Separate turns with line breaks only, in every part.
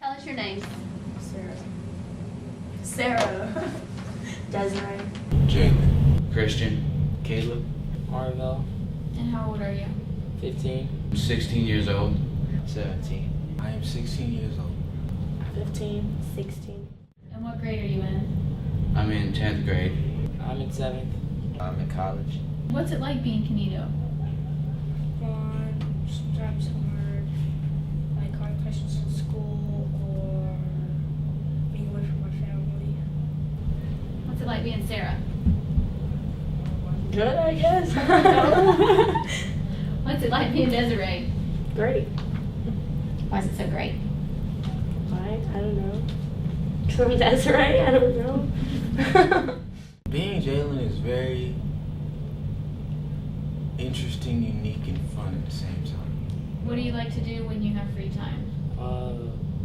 Tell us your names.
Sarah.
Sarah.
Desiree.
Jalen.
Christian. Caleb.
Marvel.
And how old are you?
15.
I'm 16 years old.
17.
I am 16 years old.
15. 16.
And what grade are you in?
I'm in 10th grade.
I'm in 7th.
I'm in college.
What's it like being Canito?
Fun, sometimes hard, like hard questions in school or being away from my family.
What's it like being Sarah?
Good, I guess. I don't know.
What's it like being Desiree?
Great.
Why is it so great?
Why? I don't know. Because I'm Desiree? I don't know.
Being Jalen is very interesting, unique, and fun at the same time.
What do you like to do when you have free time?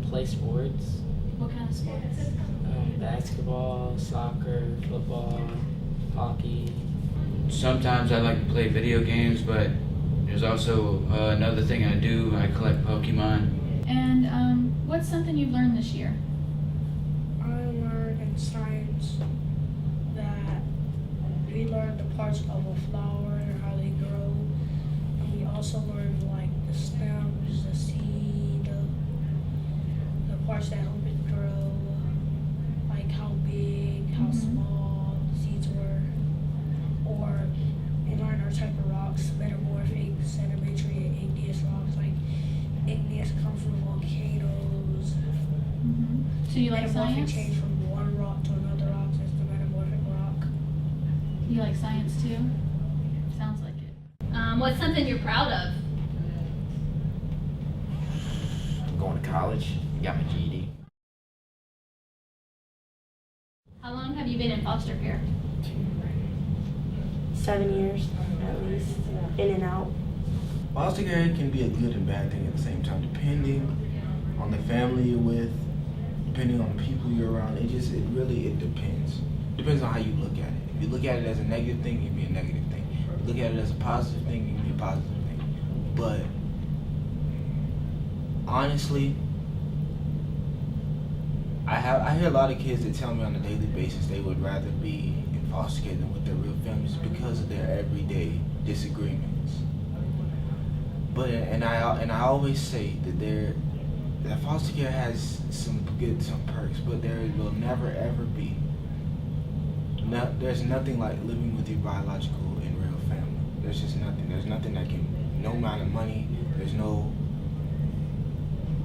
Play sports.
What kind of sports?
Basketball, soccer, football, hockey.
Sometimes I like to play video games, but there's also another thing I do. I collect Pokemon.
And what's something you've learned this year?
I learned in science that we learned the parts of a flower and how they grow. And we also learned like the stems, the seed, the parts that help it grow, like how big, how small the seeds were. Or we learned our type of rocks, metamorphic, sedimentary, and igneous rocks. Like igneous come from volcanoes.
So you like
Metamorphic
science?
change from one rock to another rock. That's the metamorphic rock.
You like science too? Sounds like it.
What's something you're proud of?
I'm going to college. Got my GED.
How long have you been in foster care?
7 years, at least. In and out.
Foster care can be a good and bad thing at the same time, depending on the family you're with, depending on the people you're around. It depends. Depends on how you look at it. If you look at it as a negative thing, it can be a negative thing. If you look at it as a positive thing, it can be a positive thing. But honestly, I hear a lot of kids that tell me on a daily basis they would rather be in foster care than with their real families because of their everyday disagreements. But I always say that foster care has some perks, but there will never ever be. There's nothing like living with your biological and real family. There's just nothing. There's nothing that can. No amount of money.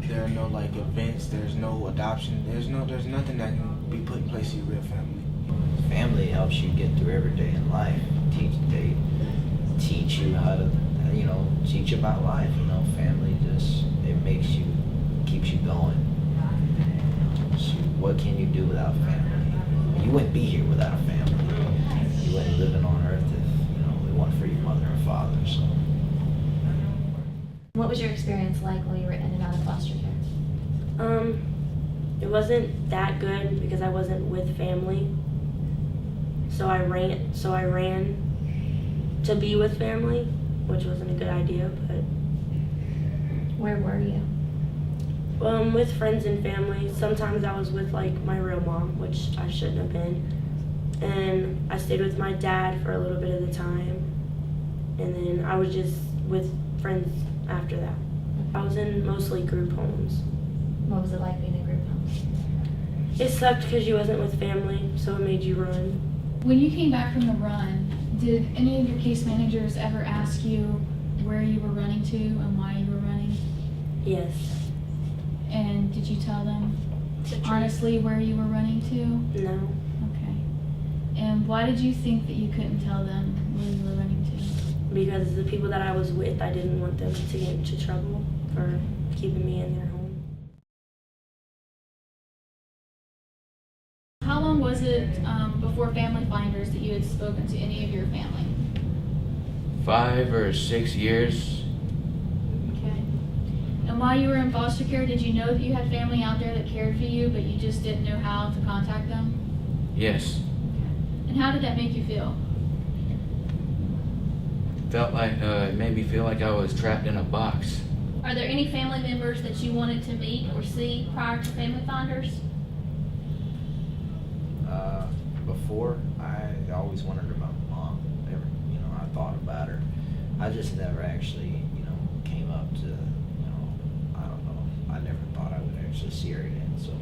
There are no like events. There's no adoption. There's nothing that can be put in place to your real family.
Family helps you get through every day in life. They teach you how to, teach you about life. Family keeps you going. So what can you do without family? You wouldn't be here without a family. You wouldn't living on earth if it wasn't for your mother and father. So.
What was your experience like while you were in and out of foster care?
It wasn't that good because I wasn't with family. So I ran to be with family, which wasn't a good idea, but
Where were you?
with friends and family. Sometimes I was with like my real mom, which I shouldn't have been. And I stayed with my dad for a little bit of the time. And then I was just with friends after that. I was in mostly group homes.
What was it like being in group homes?
It sucked because you wasn't with family, so it made you run.
When you came back from the run, did any of your case managers ever ask you where you were running to and why you were running?
Yes.
And did you tell them honestly where you were running to?
No.
Okay. And why did you think that you couldn't tell them where you were running to?
Because the people that I was with, I didn't want them to get into trouble for keeping me in their home.
How long was it before Family Finders that you had spoken to any of your family?
5 or 6 years.
Okay. And while you were in foster care, did you know that you had family out there that cared for you, but you just didn't know how to contact them?
Yes.
And how did that make you feel?
Felt like it made me feel like I was trapped in a box.
Are there any family members that you wanted to meet or see prior to Family Finders?
Before, I always wondered about my mom. I thought about her. I just never actually, came up to, I don't know. I never thought I would actually see her again, so.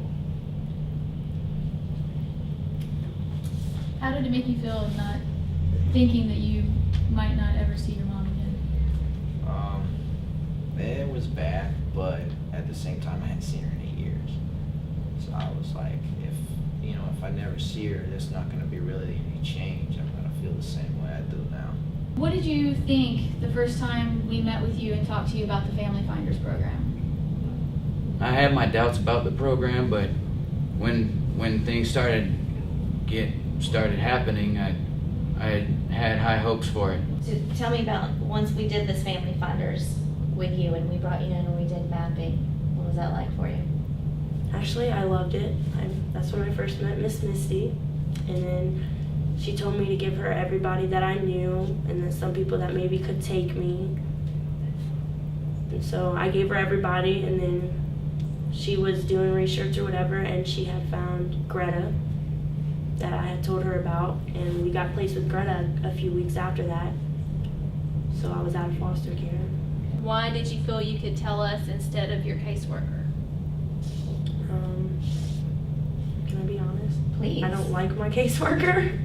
How did it make you feel not thinking that you might not ever see your mom again?
It was bad, but at the same time, I hadn't seen her in 8 years. So I was like, if I never see her, there's not going to be really any change. I'm going to feel the same way I do now.
What did you think the first time we met with you and talked to you about the Family Finders program?
I had my doubts about the program, but when things started happening, I had high hopes for it.
So tell me about once we did this Family Finders with you and we brought you in and we did mapping. What was that like for you?
Actually, I loved it. That's when I first met Miss Misty, and then she told me to give her everybody that I knew, and then some people that maybe could take me. And so I gave her everybody, and then she was doing research or whatever, and she had found Greta that I had told her about, and we got placed with Greta a few weeks after that. So I was out of foster care.
Why did you feel you could tell us instead of your caseworker?
Can I be honest?
Please.
I don't like my caseworker.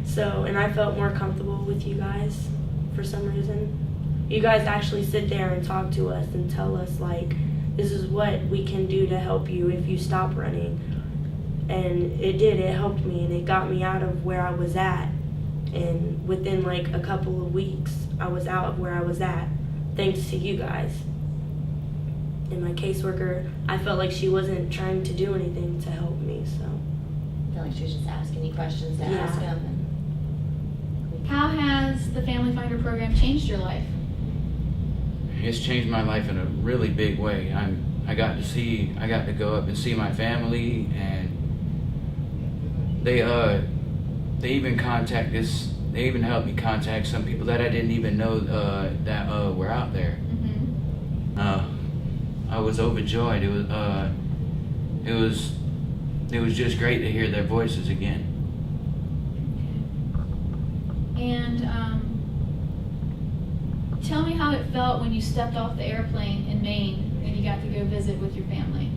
So, and I felt more comfortable with you guys for some reason. You guys actually sit there and talk to us and tell us, like, this is what we can do to help you if you stop running. And it did, it helped me, and it got me out of where I was at. And within like a couple of weeks, I was out of where I was at, thanks to you guys. And my caseworker, I felt like she wasn't trying to do anything to help me, so.
I feel like she was just asking you questions to
Yeah.
ask them.
How has the Family Finder program changed your life?
It's changed my life in a really big way. I got to go up and see my family, and they even helped me contact some people that I didn't even know that were out there.
Mm-hmm.
I was overjoyed. It was just great to hear their voices again.
And tell me how it felt when you stepped off the airplane in Maine and you got to go visit with your family.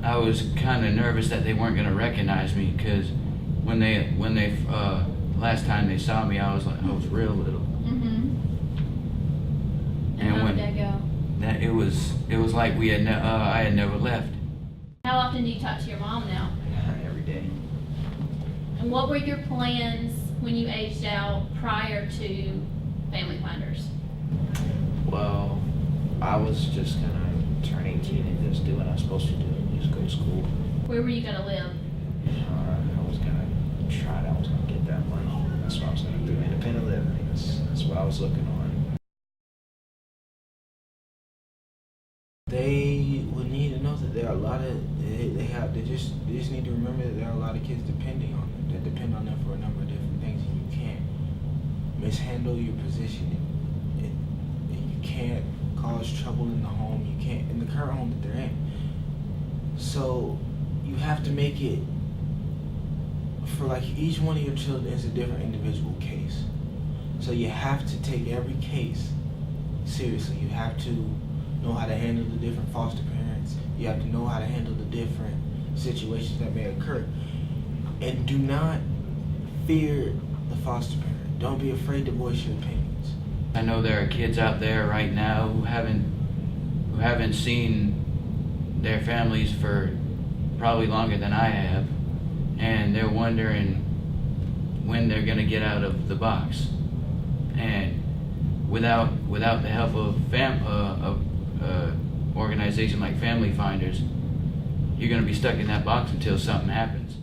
I was kind of nervous that they weren't going to recognize me, because when they last time they saw me, I was real little.
Mm-hmm.
And
how
when
did that go?
That it was like I had never left.
How often do you talk to your mom now?
Every day.
And what were your plans when you aged out prior to Family Finders?
Well, I was just gonna turn 18 and just do what I was supposed to do, just go to school.
Where were you going to live?
I was gonna try that. I was gonna get that money. That's what I was gonna do. Independent living. That's what I was looking on.
They would need to know that there are a lot of they just need to remember that there are a lot of kids depending on them, that depend on them for a number of different things, and you can't mishandle your position. You can't cause trouble in the home. You can't in the current home that they're in. So you have to make it for like each one of your children is a different individual case. So you have to take every case seriously. You have to know how to handle the different foster parents. You have to know how to handle the different situations that may occur. And do not fear the foster parent. Don't be afraid to voice your opinions.
I know there are kids out there right now who haven't seen their families for probably longer than I have, and they're wondering when they're gonna get out of the box. And without the help of organization like Family Finders, you're gonna be stuck in that box until something happens.